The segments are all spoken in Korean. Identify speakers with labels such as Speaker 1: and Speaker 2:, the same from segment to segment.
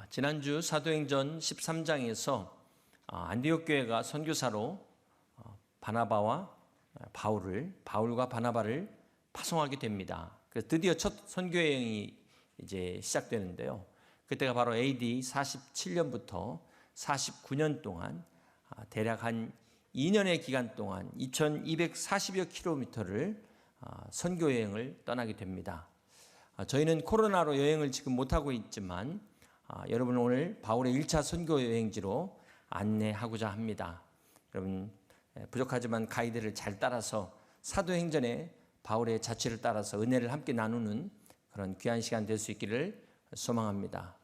Speaker 1: 지난주 사도행전 13장에서 안디옥 교회가 선교사로 바나바와 바울과 바나바를 파송하게 됩니다. 그래서 드디어 첫 선교 여행이 이제 시작되는데요. 그때가 바로 AD 47년부터 49년 동안 대략 한 2년의 기간 동안 2240여 킬로미터를 선교 여행을 떠나게 됩니다. 저희는 코로나로 여행을 지금 못하고 있지만 여러분 오늘 바울의 1차 선교 여행지로 안내하고자 합니다. 여러분 부족하지만 가이드를 잘 따라서 사도행전의 바울의 자취를 따라서 은혜를 함께 나누는 그런 귀한 시간 될 수 있기를 소망합니다.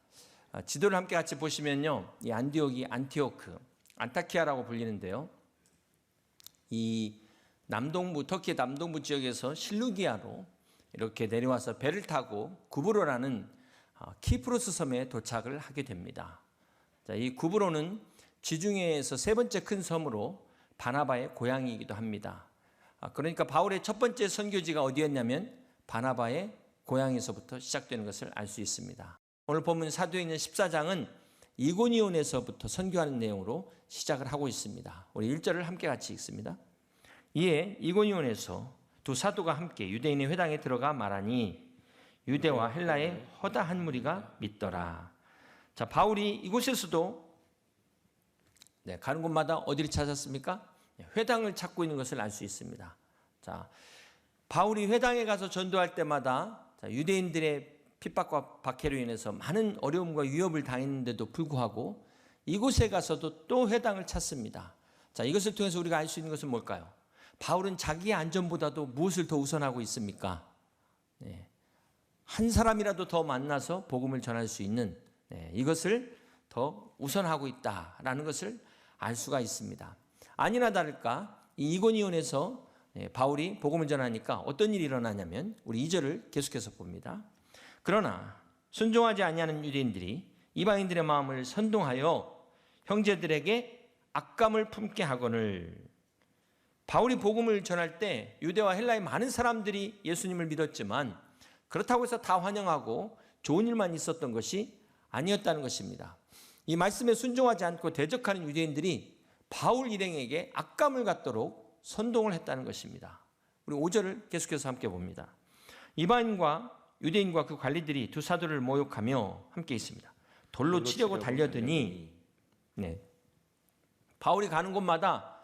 Speaker 1: 지도를 함께 같이 보시면요, 이 안디옥이 안티오크, 안타키아라고 불리는데요. 이 남동부, 터키의 남동부 지역에서 실루기아로 이렇게 내려와서 배를 타고 구브로라는 키프로스 섬에 도착을 하게 됩니다. 자, 이 구브로는 지중해에서 세 번째 큰 섬으로 바나바의 고향이기도 합니다. 그러니까 바울의 첫 번째 선교지가 어디였냐면 바나바의 고향에서부터 시작되는 것을 알 수 있습니다. 오늘 본문 사도행전 14장은 이고니온에서부터 선교하는 내용으로 시작을 하고 있습니다. 우리 1절을 함께 같이 읽습니다. 이에 이고니온에서 두 사도가 함께 유대인의 회당에 들어가 말하니 유대와 헬라의 허다한 무리가 믿더라. 자, 바울이 이곳에서도 가는 곳마다 어디를 찾았습니까? 회당을 찾고 있는 것을 알 수 있습니다. 자, 바울이 회당에 가서 전도할 때마다 유대인들의 핍박과 박해로 인해서 많은 어려움과 위협을 당했는데도 불구하고 이곳에 가서도 또 회당을 찾습니다. 자, 이것을 통해서 우리가 알 수 있는 것은 뭘까요? 바울은 자기의 안전보다도 무엇을 더 우선하고 있습니까? 한 사람이라도 더 만나서 복음을 전할 수 있는 이것을 더 우선하고 있다라는 것을 알 수가 있습니다. 아니나 다를까 이 이고니온에서 바울이 복음을 전하니까 어떤 일이 일어나냐면 우리 2절을 계속해서 봅니다. 그러나 순종하지 아니하는 유대인들이 이방인들의 마음을 선동하여 형제들에게 악감을 품게 하거늘. 바울이 복음을 전할 때 유대와 헬라의 많은 사람들이 예수님을 믿었지만 그렇다고 해서 다 환영하고 좋은 일만 있었던 것이 아니었다는 것입니다. 이 말씀에 순종하지 않고 대적하는 유대인들이 바울 일행에게 악감을 갖도록 선동을 했다는 것입니다. 우리 5절을 계속해서 함께 봅니다. 이방인과 유대인과 그 관리들이 두 사도를 모욕하며 함께 있습니다. 돌로 치려고 달려드니 바울이 가는 곳마다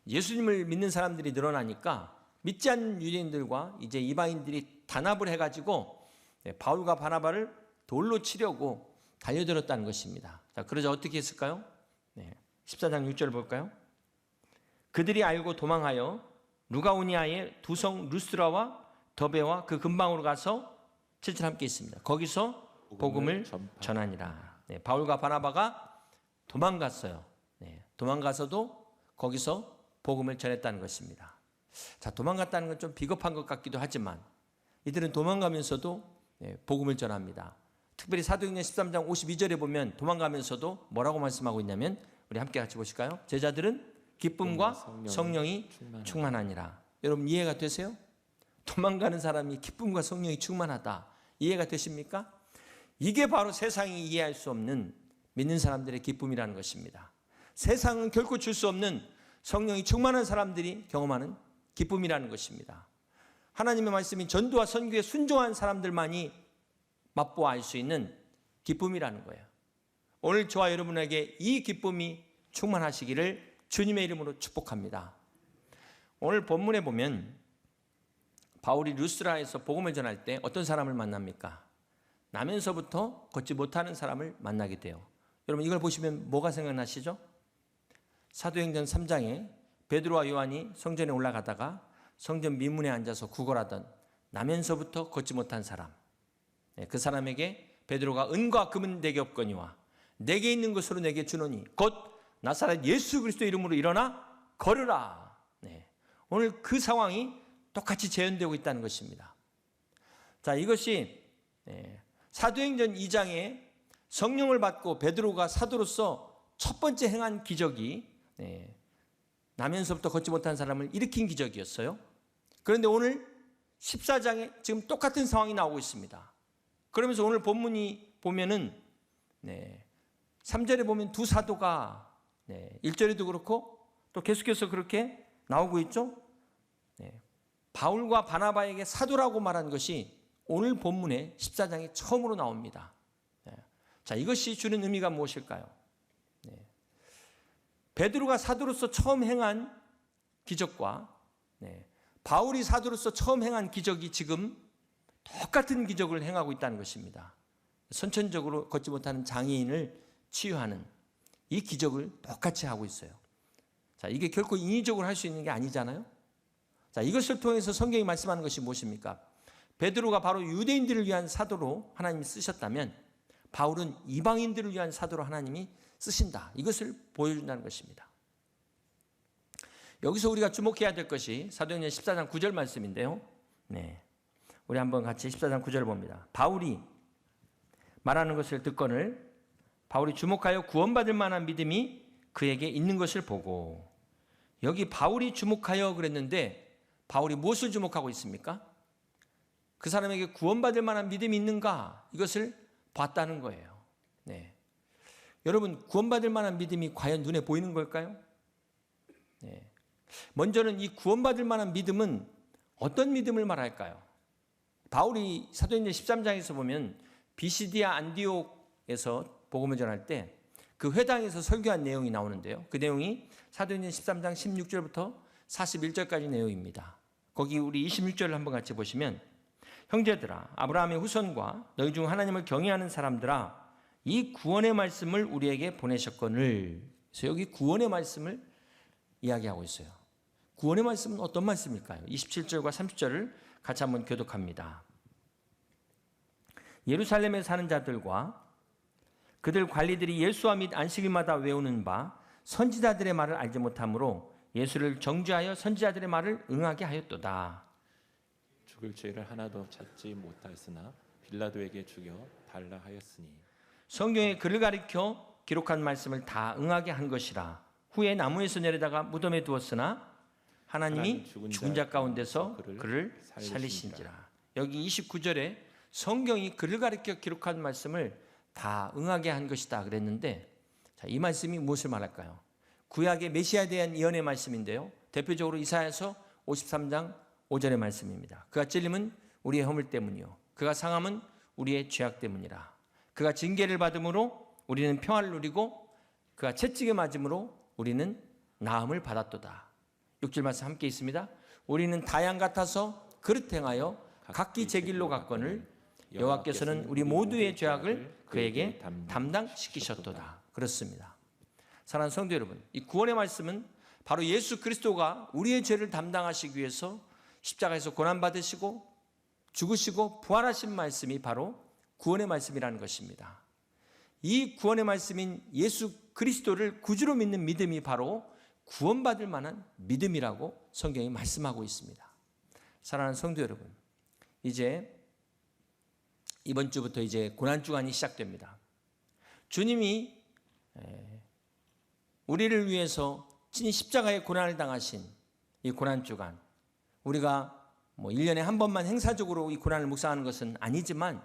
Speaker 1: 예수님을 믿는 사람들이 늘어나니까 믿지 않는 유대인들과 이제 이방인들이 단합을 해가지고 바울과 바나바를 돌로 치려고 달려들었다는 것입니다. 자, 그러자 어떻게 했을까요? 14장 6절을 볼까요? 그들이 알고 도망하여 루가오니아의 두 성 루스드라와 더베와 그 근방으로 가서 7절 함께 있습니다. 거기서 복음을 전하니라. 바울과 바나바가 도망갔어요. 도망가서도 거기서 복음을 전했다는 것입니다. 자, 도망갔다는 건 좀 비겁한 것 같기도 하지만 이들은 도망가면서도 복음을 전합니다. 특별히 사도행전 13장 52절에 보면 도망가면서도 뭐라고 말씀하고 있냐면 우리 함께 같이 보실까요? 제자들은 기쁨과 성령이 충만하니라. 여러분 이해가 되세요? 도망가는 사람이 기쁨과 성령이 충만하다. 이해가 되십니까? 이게 바로 세상이 이해할 수 없는 믿는 사람들의 기쁨이라는 것입니다. 세상은 결코 줄 수 없는 성령이 충만한 사람들이 경험하는 기쁨이라는 것입니다. 하나님의 말씀이 전도와 선교에 순종한 사람들만이 맛보아 알 수 있는 기쁨이라는 거예요. 오늘 저와 여러분에게 이 기쁨이 충만하시기를 주님의 이름으로 축복합니다. 오늘 본문에 보면 바울이 루스드라에서 복음을 전할 때 어떤 사람을 만납니까? 나면서부터 걷지 못하는 사람을 만나게 돼요. 여러분 이걸 보시면 뭐가 생각나시죠? 사도행전 3장에 베드로와 요한이 성전에 올라가다가 성전 미문에 앉아서 구걸하던 나면서부터 걷지 못한 사람, 그 사람에게 베드로가 은과 금은 내게 없거니와 내게 있는 것으로 내게 주노니 곧 나사렛 예수 그리스도 이름으로 일어나 걸으라. 오늘 그 상황이 똑같이 재현되고 있다는 것입니다. 자, 이것이 사도행전 2장에 성령을 받고 베드로가 사도로서 첫 번째 행한 기적이 나면서부터 걷지 못한 사람을 일으킨 기적이었어요. 그런데 오늘 14장에 지금 똑같은 상황이 나오고 있습니다. 그러면서 오늘 본문이 보면은 3절에 보면 두 사도가 1절에도 그렇고 또 계속해서 그렇게 나오고 있죠. 바울과 바나바에게 사도라고 말한 것이 오늘 본문의 14장에 처음으로 나옵니다. 자, 이것이 주는 의미가 무엇일까요? 베드로가 사도로서 처음 행한 기적과 바울이 사도로서 처음 행한 기적이 지금 똑같은 기적을 행하고 있다는 것입니다. 선천적으로 걷지 못하는 장애인을 치유하는 이 기적을 똑같이 하고 있어요. 자, 이게 결코 인위적으로 할 수 있는 게 아니잖아요. 자, 이것을 통해서 성경이 말씀하는 것이 무엇입니까? 베드로가 바로 유대인들을 위한 사도로 하나님이 쓰셨다면 바울은 이방인들을 위한 사도로 하나님이 쓰신다. 이것을 보여준다는 것입니다. 여기서 우리가 주목해야 될 것이 사도행전 14장 9절 말씀인데요. 우리 한번 같이 14장 9절을 봅니다. 바울이 말하는 것을 듣거늘 바울이 주목하여 구원받을 만한 믿음이 그에게 있는 것을 보고, 여기 바울이 주목하여 그랬는데 바울이 무엇을 주목하고 있습니까? 그 사람에게 구원받을 만한 믿음이 있는가? 이것을 봤다는 거예요. 여러분, 구원받을 만한 믿음이 과연 눈에 보이는 걸까요? 먼저는 이 구원받을 만한 믿음은 어떤 믿음을 말할까요? 바울이 사도행전 13장에서 보면 비시디아 안디옥에서 복음을 전할 때 그 회당에서 설교한 내용이 나오는데요. 그 내용이 사도행전 13장 16절부터 41절까지 내용입니다. 거기 우리 26절을 한번 같이 보시면, 형제들아, 아브라함의 후손과 너희 중 하나님을 경외하는 사람들아, 이 구원의 말씀을 우리에게 보내셨거늘. 그래서 여기 구원의 말씀을 이야기하고 있어요. 구원의 말씀은 어떤 말씀일까요? 27절과 30절을 같이 한번 교독합니다. 예루살렘에 사는 자들과 그들 관리들이 예수와 및 안식일마다 외우는 바 선지자들의 말을 알지 못하므로 예수를 정죄하여 선지자들의 말을 응하게 하였도다.
Speaker 2: 죽을 죄를 하나도 찾지 못하였으나 빌라도에게 죽여 달라 하였으니,
Speaker 1: 성경에 그를 가리켜 기록한 말씀을 다 응하게 한 것이라. 후에 나무에서 내려다가 무덤에 두었으나 하나님이 죽은 자 가운데서 그를 살리신지라. 여기 29절에 성경이 그를 가리켜 기록한 말씀을 다 응하게 한 것이다 그랬는데, 자, 이 말씀이 무엇을 말할까요? 구약의 메시아에 대한 예언의 말씀인데요. 대표적으로 이사야서 53장 5절의 말씀입니다. 그가 찔림은 우리의 허물 때문이요 그가 상함은 우리의 죄악 때문이라. 그가 징계를 받음으로 우리는 평화를 누리고 그가 채찍에 맞음으로 우리는 나음을 받았도다. 6절 말씀 함께 있습니다. 우리는 다양 같아서 그릇 행하여 각기 제 길로 갔거늘 여호와께서는 우리 모두의 죄악을 그에게 담당시키셨도다. 그렇습니다. 사랑하는 성도 여러분, 이 구원의 말씀은 바로 예수 그리스도가 우리의 죄를 담당하시기 위해서 십자가에서 고난받으시고 죽으시고 부활하신 말씀이 바로 구원의 말씀이라는 것입니다. 이 구원의 말씀인 예수 그리스도를 구주로 믿는 믿음이 바로 구원받을 만한 믿음이라고 성경이 말씀하고 있습니다. 사랑하는 성도 여러분, 이제 이번 주부터 이제 고난주간이 시작됩니다. 주님이 우리를 위해서 친히 십자가의 고난을 당하신 이 고난주간, 우리가 1년에 한 번만 행사적으로 이 고난을 묵상하는 것은 아니지만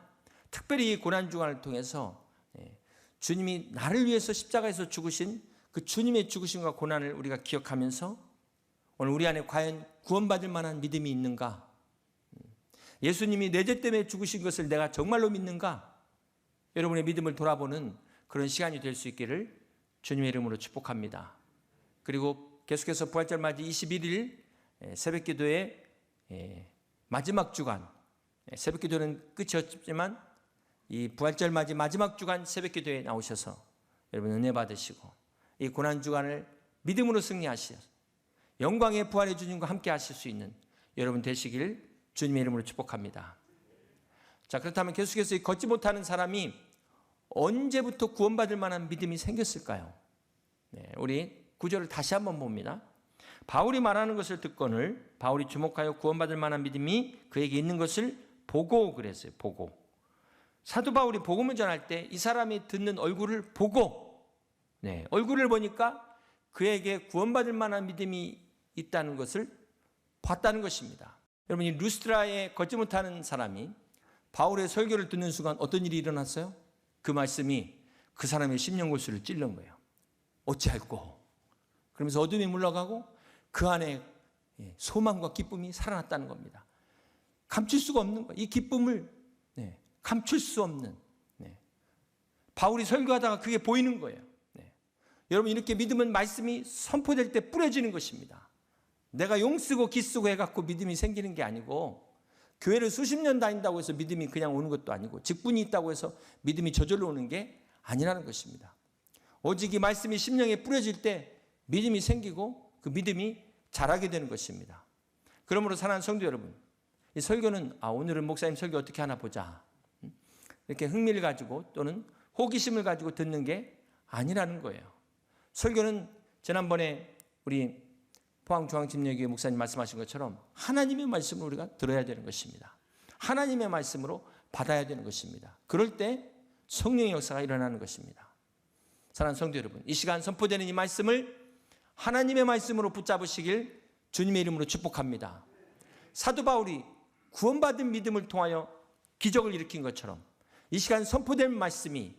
Speaker 1: 특별히 이 고난주간을 통해서 주님이 나를 위해서 십자가에서 죽으신 그 주님의 죽으심과 고난을 우리가 기억하면서 오늘 우리 안에 과연 구원받을 만한 믿음이 있는가? 예수님이 내 죄 때문에 죽으신 것을 내가 정말로 믿는가? 여러분의 믿음을 돌아보는 그런 시간이 될 수 있기를 주님의 이름으로 축복합니다. 그리고 계속해서 부활절 맞이 21일 새벽기도의 마지막 주간, 새벽기도는 끝이 없지만 이 부활절 맞이 마지막 주간 새벽기도에 나오셔서 여러분 은혜 받으시고 이 고난주간을 믿음으로 승리하시어 영광의 부활의 주님과 함께 하실 수 있는 여러분 되시길 주님의 이름으로 축복합니다. 자, 그렇다면 계속해서 이 걷지 못하는 사람이 언제부터 구원받을 만한 믿음이 생겼을까요? 우리 구절을 다시 한번 봅니다. 바울이 말하는 것을 듣거늘 바울이 주목하여 구원받을 만한 믿음이 그에게 있는 것을 보고 그랬어요. 보고. 사도 바울이 복음을 전할 때 이 사람이 듣는 얼굴을 보고, 얼굴을 보니까 그에게 구원받을 만한 믿음이 있다는 것을 봤다는 것입니다. 여러분, 이 루스드라에 걷지 못하는 사람이 바울의 설교를 듣는 순간 어떤 일이 일어났어요? 그 말씀이 그 사람의 심령골수를 찔른 거예요. 어찌할꼬? 그러면서 어둠이 물러가고 그 안에 소망과 기쁨이 살아났다는 겁니다. 감출 수가 없는 거예요. 이 기쁨을 감출 수 없는. 바울이 설교하다가 그게 보이는 거예요. 여러분, 이렇게 믿음은 말씀이 선포될 때 뿌려지는 것입니다. 내가 용 쓰고 기 쓰고 해갖고 믿음이 생기는 게 아니고, 교회를 수십 년 다닌다고 해서 믿음이 그냥 오는 것도 아니고, 직분이 있다고 해서 믿음이 저절로 오는 게 아니라는 것입니다. 오직 이 말씀이 심령에 뿌려질 때 믿음이 생기고 그 믿음이 자라게 되는 것입니다. 그러므로 사랑하는 성도 여러분, 이 설교는 오늘은 목사님 설교 어떻게 하나 보자, 이렇게 흥미를 가지고 또는 호기심을 가지고 듣는 게 아니라는 거예요. 설교는 지난번에 우리 포항중앙집례교회 목사님 말씀하신 것처럼 하나님의 말씀을 우리가 들어야 되는 것입니다. 하나님의 말씀으로 받아야 되는 것입니다. 그럴 때 성령의 역사가 일어나는 것입니다. 사랑하는 성도 여러분, 이 시간 선포되는 이 말씀을 하나님의 말씀으로 붙잡으시길 주님의 이름으로 축복합니다. 사도 바울이 구원받은 믿음을 통하여 기적을 일으킨 것처럼 이 시간 선포된 말씀이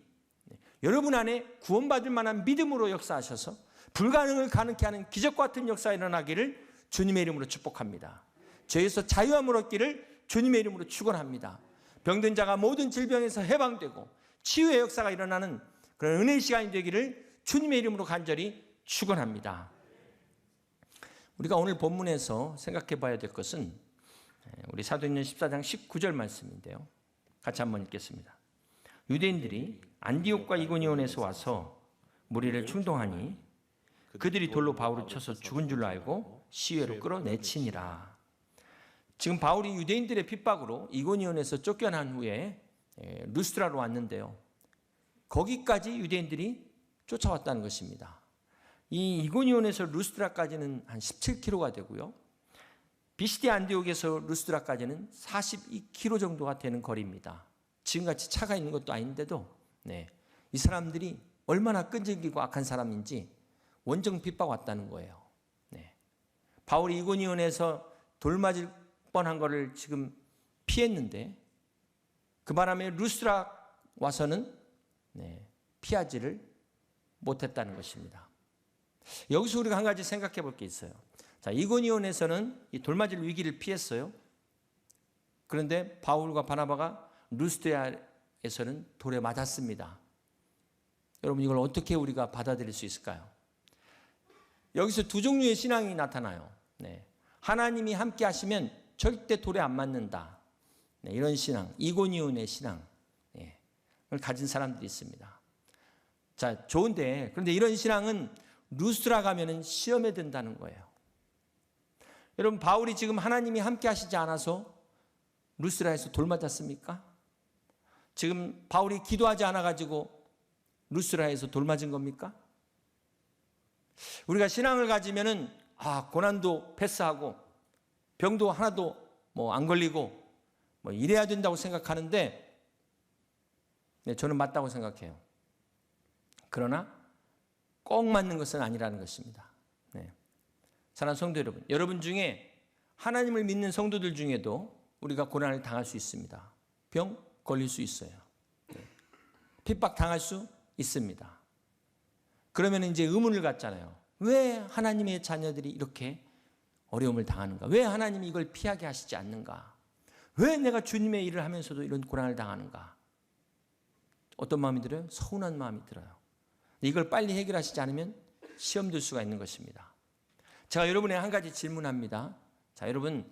Speaker 1: 여러분 안에 구원받을 만한 믿음으로 역사하셔서 불가능을 가능케 하는 기적 같은 역사가 일어나기를 주님의 이름으로 축복합니다. 죄에서 자유함을 얻기를 주님의 이름으로 축원합니다. 병든 자가 모든 질병에서 해방되고 치유의 역사가 일어나는 그런 은혜의 시간이 되기를 주님의 이름으로 간절히 축원합니다. 우리가 오늘 본문에서 생각해 봐야 될 것은 우리 사도행전 14장 19절 말씀인데요. 같이 한번 읽겠습니다. 유대인들이 안디옥과 이고니온에서 와서 무리를 충동하니 그들이 돌로 바울을 쳐서 죽은 줄로 알고 시외로 끌어내치니라. 지금 바울이 유대인들의 핍박으로 이고니온에서 쫓겨난 후에 루스드라로 왔는데요. 거기까지 유대인들이 쫓아왔다는 것입니다. 이 이고니온에서 루스드라까지는 한 17km가 되고요. 비시디 안디옥에서 루스드라까지는 42km 정도가 되는 거리입니다. 지금같이 차가 있는 것도 아닌데도 이 사람들이 얼마나 끈질기고 악한 사람인지 원정 핍박 왔다는 거예요. 바울이 이고니온에서 돌 맞을 뻔한 거를 지금 피했는데 그 바람에 루스드라 와서는 피하지를 못했다는 것입니다. 여기서 우리가 한 가지 생각해 볼 게 있어요. 자, 이고니온에서는 이 돌맞을 위기를 피했어요. 그런데 바울과 바나바가 루스드라에서는 돌에 맞았습니다. 여러분, 이걸 어떻게 우리가 받아들일 수 있을까요? 여기서 두 종류의 신앙이 나타나요. 하나님이 함께 하시면 절대 돌에 안 맞는다. 이런 신앙, 이고니온의 신앙을 가진 사람들이 있습니다. 자, 좋은데 그런데 이런 신앙은 루스드라 가면은 시험에 든다는 거예요. 여러분, 바울이 지금 하나님이 함께 하시지 않아서 루스드라에서 돌 맞았습니까? 지금 바울이 기도하지 않아가지고 루스드라에서 돌 맞은 겁니까? 우리가 신앙을 가지면은 고난도 패스하고 병도 하나도 안 걸리고 이래야 된다고 생각하는데 저는 맞다고 생각해요. 그러나 꼭 맞는 것은 아니라는 것입니다. 사랑하는 성도 여러분, 여러분 중에 하나님을 믿는 성도들 중에도 우리가 고난을 당할 수 있습니다. 병 걸릴 수 있어요. 핍박 당할 수 있습니다. 그러면 이제 의문을 갖잖아요. 왜 하나님의 자녀들이 이렇게 어려움을 당하는가? 왜 하나님이 이걸 피하게 하시지 않는가? 왜 내가 주님의 일을 하면서도 이런 고난을 당하는가? 어떤 마음이 들어요? 서운한 마음이 들어요. 이걸 빨리 해결하시지 않으면 시험 들 수가 있는 것입니다. 제가 여러분에 한 가지 질문합니다. 자, 여러분,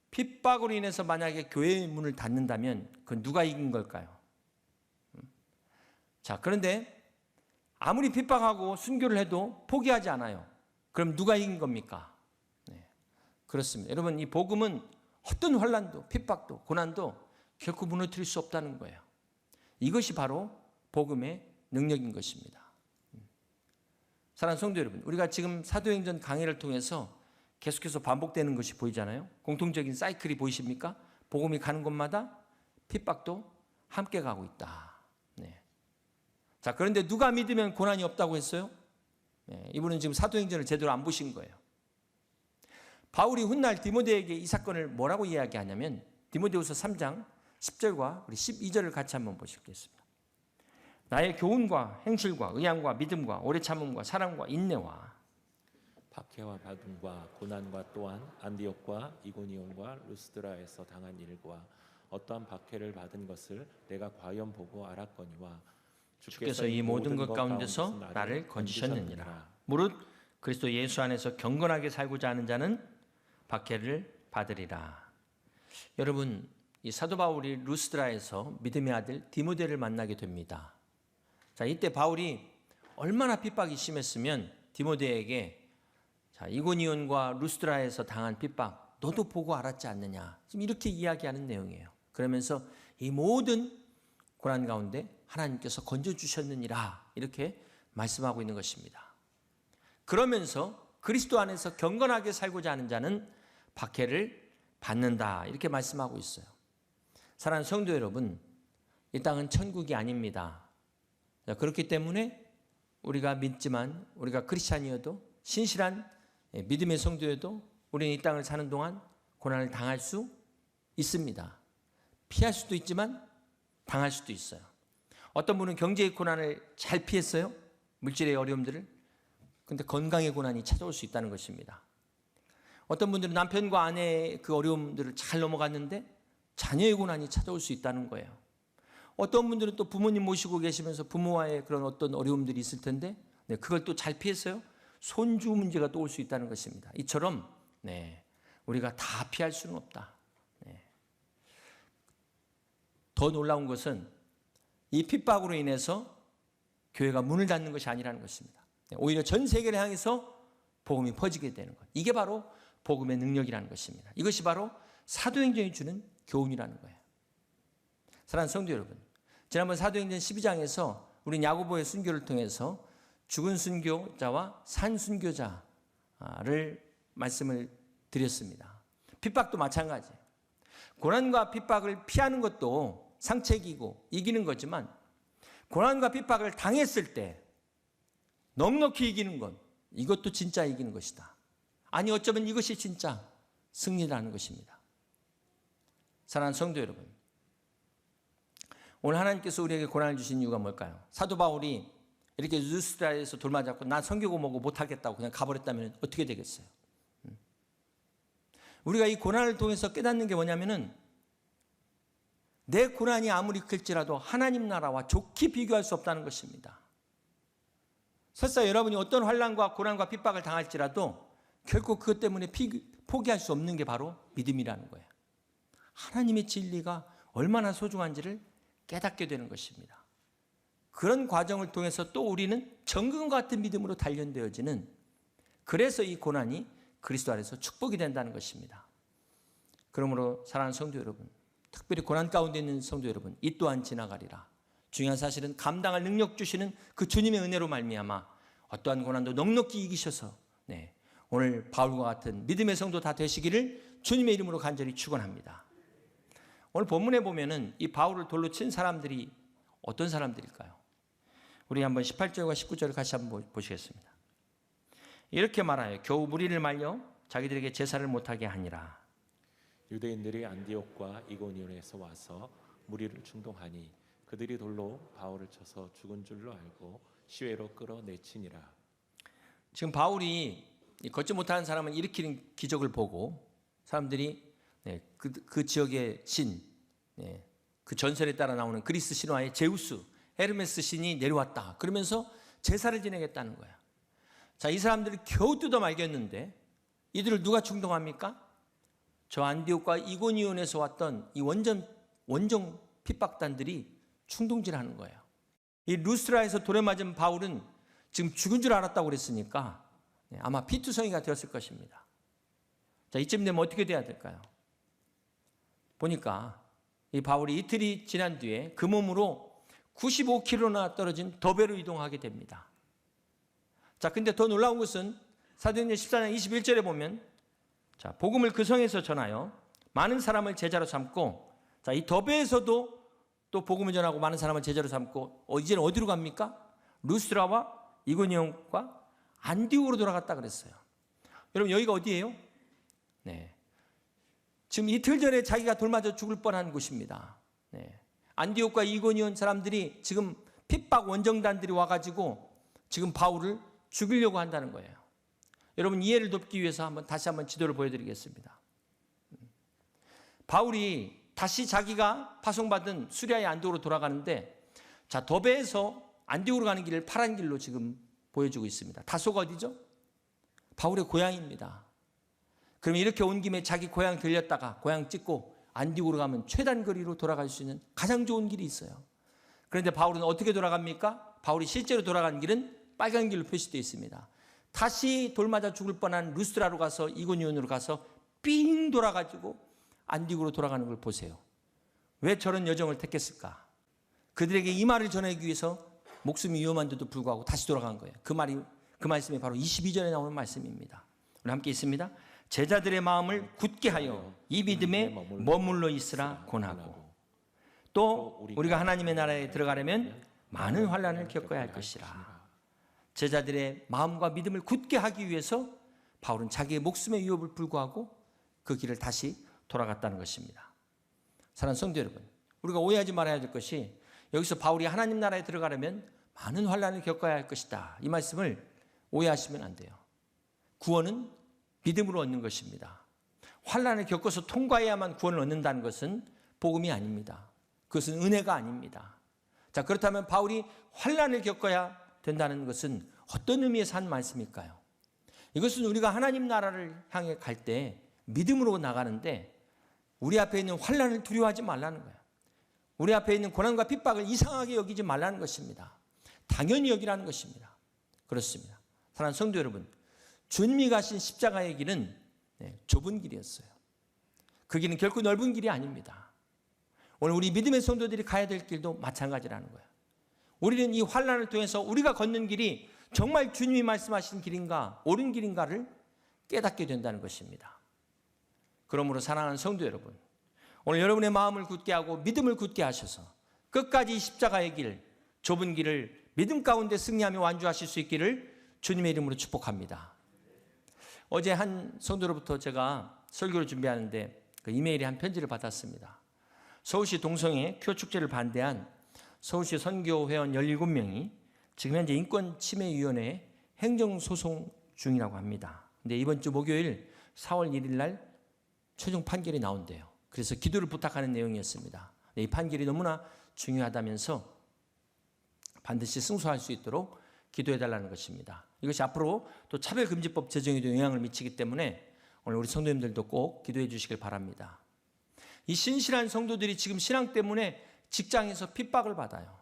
Speaker 1: 핍박으로 인해서 만약에 교회의 문을 닫는다면 그건 누가 이긴 걸까요? 자, 그런데 아무리 핍박하고 순교를 해도 포기하지 않아요. 그럼 누가 이긴 겁니까? 그렇습니다. 여러분, 이 복음은 어떤 환난도, 핍박도, 고난도 결코 무너뜨릴 수 없다는 거예요. 이것이 바로 복음의 능력인 것입니다. 사랑하는 성도 여러분, 우리가 지금 사도행전 강해를 통해서 계속해서 반복되는 것이 보이잖아요. 공통적인 사이클이 보이십니까? 복음이 가는 곳마다 핍박도 함께 가고 있다. 자, 그런데 누가 믿으면 고난이 없다고 했어요? 이분은 지금 사도행전을 제대로 안 보신 거예요. 바울이 훗날 디모데에게 이 사건을 뭐라고 이야기하냐면 디모데후서 3장 10절과 우리 12절을 같이 한번 보시겠습니다. 나의 교훈과 행실과 의향과 믿음과 오래 참음과 사랑과 인내와
Speaker 2: 박해와 바둠과 고난과 또한 안디옥과 이고니온과 루스드라에서 당한 일과 어떠한 박해를 받은 것을 내가 과연 보고 알았거니와
Speaker 1: 주께서 이 모든 것 가운데서 나를 건지셨느니라. 무릇 그리스도 예수 안에서 경건하게 살고자 하는 자는 박해를 받으리라. 여러분, 이 사도 바울이 루스드라에서 믿음의 아들 디모데를 만나게 됩니다. 자, 이때 바울이 얼마나 핍박이 심했으면 디모데에게 이고니온과 루스드라에서 당한 핍박 너도 보고 알았지 않느냐, 지금 이렇게 이야기하는 내용이에요. 그러면서 이 모든 고난 가운데 하나님께서 건져주셨느니라 이렇게 말씀하고 있는 것입니다. 그러면서 그리스도 안에서 경건하게 살고자 하는 자는 박해를 받는다 이렇게 말씀하고 있어요. 사랑하는 성도 여러분, 이 땅은 천국이 아닙니다. 그렇기 때문에 우리가 믿지만, 우리가 크리스찬이어도, 신실한 믿음의 성도여도 우리는 이 땅을 사는 동안 고난을 당할 수 있습니다. 피할 수도 있지만 당할 수도 있어요. 어떤 분은 경제의 고난을 잘 피했어요. 물질의 어려움들을. 그런데 건강의 고난이 찾아올 수 있다는 것입니다. 어떤 분들은 남편과 아내의 그 어려움들을 잘 넘어갔는데 자녀의 고난이 찾아올 수 있다는 거예요. 어떤 분들은 또 부모님 모시고 계시면서 부모와의 그런 어떤 어려움들이 있을 텐데 그걸 또 잘 피했어요. 손주 문제가 또 올 수 있다는 것입니다. 이처럼 우리가 다 피할 수는 없다. 더 놀라운 것은 이 핍박으로 인해서 교회가 문을 닫는 것이 아니라는 것입니다. 오히려 전 세계를 향해서 복음이 퍼지게 되는 것. 이게 바로 복음의 능력이라는 것입니다. 이것이 바로 사도행전이 주는 교훈이라는 거예요. 사랑하는 성도 여러분, 지난번 사도행전 12장에서 우린 야고보의 순교를 통해서 죽은 순교자와 산 순교자를 말씀을 드렸습니다. 핍박도 마찬가지예요. 고난과 핍박을 피하는 것도 상책이고 이기는 거지만 고난과 핍박을 당했을 때 넉넉히 이기는 것, 이것도 진짜 이기는 것이다. 아니 어쩌면 이것이 진짜 승리라는 것입니다. 사랑하는 성도 여러분, 오늘 하나님께서 우리에게 고난을 주신 이유가 뭘까요? 사도 바울이 이렇게 루스드라에서 돌맞았고 나 선교고 뭐고 못하겠다고 그냥 가버렸다면 어떻게 되겠어요? 우리가 이 고난을 통해서 깨닫는 게 뭐냐면은 내 고난이 아무리 클지라도 하나님 나라와 좋게 비교할 수 없다는 것입니다. 설사 여러분이 어떤 환난과 고난과 핍박을 당할지라도 결코 그것 때문에 포기할 수 없는 게 바로 믿음이라는 거예요. 하나님의 진리가 얼마나 소중한지를 깨닫게 되는 것입니다. 그런 과정을 통해서 또 우리는 정금과 같은 믿음으로 단련되어지는, 그래서 이 고난이 그리스도 안에서 축복이 된다는 것입니다. 그러므로 사랑하는 성도 여러분, 특별히 고난 가운데 있는 성도 여러분, 이 또한 지나가리라. 중요한 사실은 감당할 능력 주시는 그 주님의 은혜로 말미암아 어떠한 고난도 넉넉히 이기셔서 오늘 바울과 같은 믿음의 성도 다 되시기를 주님의 이름으로 간절히 축원합니다. 오늘 본문에 보면은 이 바울을 돌로 친 사람들이 어떤 사람들일까요? 우리 한번 18절과 19절을 같이 한번 보시겠습니다. 이렇게 말하여 겨우 무리를 말려 자기들에게 제사를 못하게 하니라.
Speaker 2: 유대인들이 안디옥과 이고니온에서 와서 무리를 충동하니 그들이 돌로 바울을 쳐서 죽은 줄로 알고 시외로 끌어내치니라.
Speaker 1: 지금 바울이 걷지 못하는 사람을 일으키는 기적을 보고 사람들이 그 지역의 신, 그 전설에 따라 나오는 그리스 신화의 제우스, 헤르메스 신이 내려왔다. 그러면서 제사를 지내겠다는 거야. 자, 이 사람들을 겨우 뜯어 말겼는데 이들을 누가 충동합니까? 저 안디옥과 이고니온에서 왔던 이 원정 핍박단들이 충동질하는 거예요. 이 루스드라에서 돌에 맞은 바울은 지금 죽은 줄 알았다고 그랬으니까 아마 피투성이가 되었을 것입니다. 자, 이쯤 되면 어떻게 돼야 될까요? 보니까 이 바울이 이틀이 지난 뒤에 그 몸으로 95km나 떨어진 더베로 이동하게 됩니다. 자, 근데 더 놀라운 것은 사도행전 14장 21절에 보면 자, 복음을 그 성에서 전하여 많은 사람을 제자로 삼고, 자, 이 더베에서도 또 복음을 전하고 많은 사람을 제자로 삼고 이제는 어디로 갑니까? 루스드라와 이고니온과 안디옥으로 돌아갔다 그랬어요. 여러분 여기가 어디예요? 지금 이틀 전에 자기가 돌맞아 죽을 뻔한 곳입니다. 안디옥과 이고니온 사람들이 지금 핍박 원정단들이 와가지고 지금 바울을 죽이려고 한다는 거예요. 여러분 이해를 돕기 위해서 다시 한번 지도를 보여드리겠습니다. 바울이 다시 자기가 파송받은 수리아의 안디옥으로 돌아가는데, 자, 더베에서 안디옥으로 가는 길을 파란 길로 지금 보여주고 있습니다. 다소가 어디죠? 바울의 고향입니다. 그럼 이렇게 온 김에 자기 고향 들렸다가 고향 찍고 안디옥으로 가면 최단 거리로 돌아갈 수 있는 가장 좋은 길이 있어요. 그런데 바울은 어떻게 돌아갑니까? 바울이 실제로 돌아간 길은 빨간 길로 표시되어 있습니다. 다시 돌 맞아 죽을 뻔한 루스드라로 가서 이고니온으로 가서 삥 돌아가지고 안디옥으로 돌아가는 걸 보세요. 왜 저런 여정을 택했을까? 그들에게 이 말을 전하기 위해서 목숨이 위험한데도 불구하고 다시 돌아간 거예요. 그 말씀이 바로 22절에 나오는 말씀입니다. 우리 함께 있습니다. 제자들의 마음을 굳게 하여 이 믿음에 머물러 있으라 권하고, 또 우리가 하나님의 나라에 들어가려면 많은 환난을 겪어야 할 것이라. 제자들의 마음과 믿음을 굳게 하기 위해서 바울은 자기의 목숨의 위협을 불구하고 그 길을 다시 돌아갔다는 것입니다. 사랑하는 성도 여러분, 우리가 오해하지 말아야 될 것이, 여기서 바울이 하나님 나라에 들어가려면 많은 환난을 겪어야 할 것이다, 이 말씀을 오해하시면 안 돼요. 구원은 믿음으로 얻는 것입니다. 환난을 겪어서 통과해야만 구원을 얻는다는 것은 복음이 아닙니다. 그것은 은혜가 아닙니다. 자, 그렇다면 바울이 환난을 겪어야 된다는 것은 어떤 의미에서 한 말씀일까요? 이것은 우리가 하나님 나라를 향해 갈 때 믿음으로 나가는데 우리 앞에 있는 환난을 두려워하지 말라는 거예요. 우리 앞에 있는 고난과 핍박을 이상하게 여기지 말라는 것입니다. 당연히 여기라는 것입니다. 그렇습니다. 사랑하는 성도 여러분, 주님이 가신 십자가의 길은 좁은 길이었어요. 그 길은 결코 넓은 길이 아닙니다. 오늘 우리 믿음의 성도들이 가야 될 길도 마찬가지라는 거예요. 우리는 이 환난을 통해서 우리가 걷는 길이 정말 주님이 말씀하신 길인가, 옳은 길인가를 깨닫게 된다는 것입니다. 그러므로 사랑하는 성도 여러분, 오늘 여러분의 마음을 굳게 하고 믿음을 굳게 하셔서 끝까지 십자가의 길, 좁은 길을 믿음 가운데 승리하며 완주하실 수 있기를 주님의 이름으로 축복합니다. 어제 한 성도로부터 제가 설교를 준비하는데 그 이메일에 한 편지를 받았습니다. 서울시 동성애 큐어 축제를 반대한 서울시 선교회원 17명이 지금 현재 인권침해위원회에 행정소송 중이라고 합니다. 근데 이번 주 목요일 4월 1일 날 최종 판결이 나온대요. 그래서 기도를 부탁하는 내용이었습니다. 이 판결이 너무나 중요하다면서 반드시 승소할 수 있도록 기도해달라는 것입니다. 이것이 앞으로 또 차별금지법 제정에도 영향을 미치기 때문에 오늘 우리 성도님들도 꼭 기도해 주시길 바랍니다. 이 신실한 성도들이 지금 신앙 때문에 직장에서 핍박을 받아요.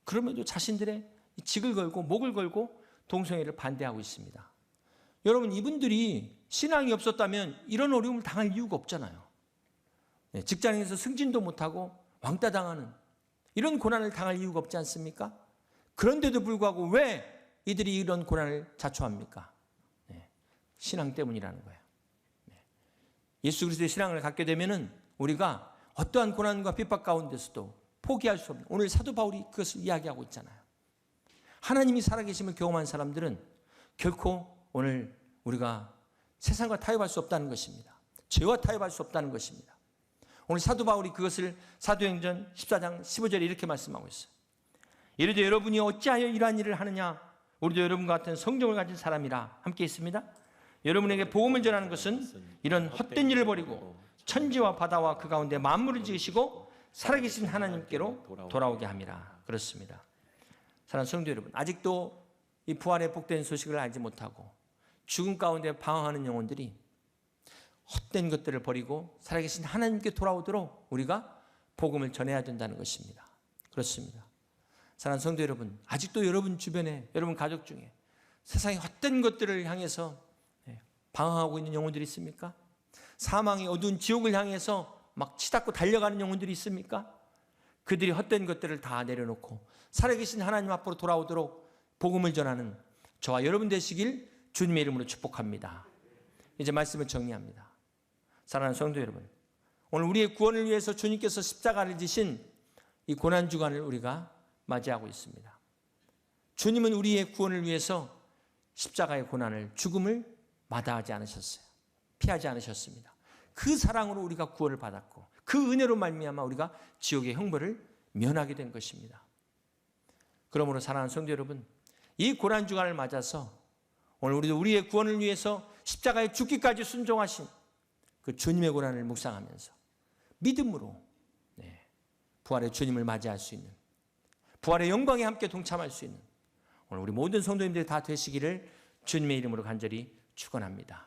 Speaker 1: 그럼에도 자신들의 직을 걸고 목을 걸고 동성애를 반대하고 있습니다. 여러분, 이분들이 신앙이 없었다면 이런 어려움을 당할 이유가 없잖아요. 직장에서 승진도 못하고 왕따 당하는 이런 고난을 당할 이유가 없지 않습니까? 그런데도 불구하고 왜 이들이 이런 고난을 자초합니까? 신앙 때문이라는 거예요. 예수 그리스도의 신앙을 갖게 되면은 우리가 어떠한 고난과 핍박 가운데서도 포기할 수 없는, 오늘 사도 바울이 그것을 이야기하고 있잖아요. 하나님이 살아계심을 경험한 사람들은 결코 오늘 우리가 세상과 타협할 수 없다는 것입니다. 죄와 타협할 수 없다는 것입니다. 오늘 사도 바울이 그것을 사도행전 14장 15절에 이렇게 말씀하고 있어요. 이르되 여러분이 어찌하여 이러한 일을 하느냐? 우리도 여러분과 같은 성정을 가진 사람이라. 함께 있습니다. 여러분에게 복음을 전하는 것은 이런 헛된 일을 버리고 천지와 바다와 그 가운데 만물을 지으시고 살아계신 하나님께로 돌아오게 함이라. 그렇습니다. 사랑하는 성도 여러분, 아직도 이 부활의 복된 소식을 알지 못하고 죽음 가운데 방황하는 영혼들이 헛된 것들을 버리고 살아계신 하나님께 돌아오도록 우리가 복음을 전해야 된다는 것입니다. 그렇습니다. 사랑하는 성도 여러분, 아직도 여러분 주변에, 여러분 가족 중에 세상의 헛된 것들을 향해서 방황하고 있는 영혼들이 있습니까? 사망의 어두운 지옥을 향해서 막 치닫고 달려가는 영혼들이 있습니까? 그들이 헛된 것들을 다 내려놓고 살아계신 하나님 앞으로 돌아오도록 복음을 전하는 저와 여러분 되시길 주님의 이름으로 축복합니다. 이제 말씀을 정리합니다. 사랑하는 성도 여러분, 오늘 우리의 구원을 위해서 주님께서 십자가를 지신 이 고난주간을 우리가 맞이하고 있습니다. 주님은 우리의 구원을 위해서 십자가의 고난을, 죽음을 마다하지 않으셨어요. 피하지 않으셨습니다. 그 사랑으로 우리가 구원을 받았고 그 은혜로 말미암아 우리가 지옥의 형벌을 면하게 된 것입니다. 그러므로 사랑하는 성도 여러분, 이 고난 주간을 맞아서 오늘 우리도 우리의 구원을 위해서 십자가에 죽기까지 순종하신 그 주님의 고난을 묵상하면서 믿음으로 부활의 주님을 맞이할 수 있는, 부활의 영광에 함께 동참할 수 있는 오늘 우리 모든 성도님들이 다 되시기를 주님의 이름으로 간절히 축원합니다.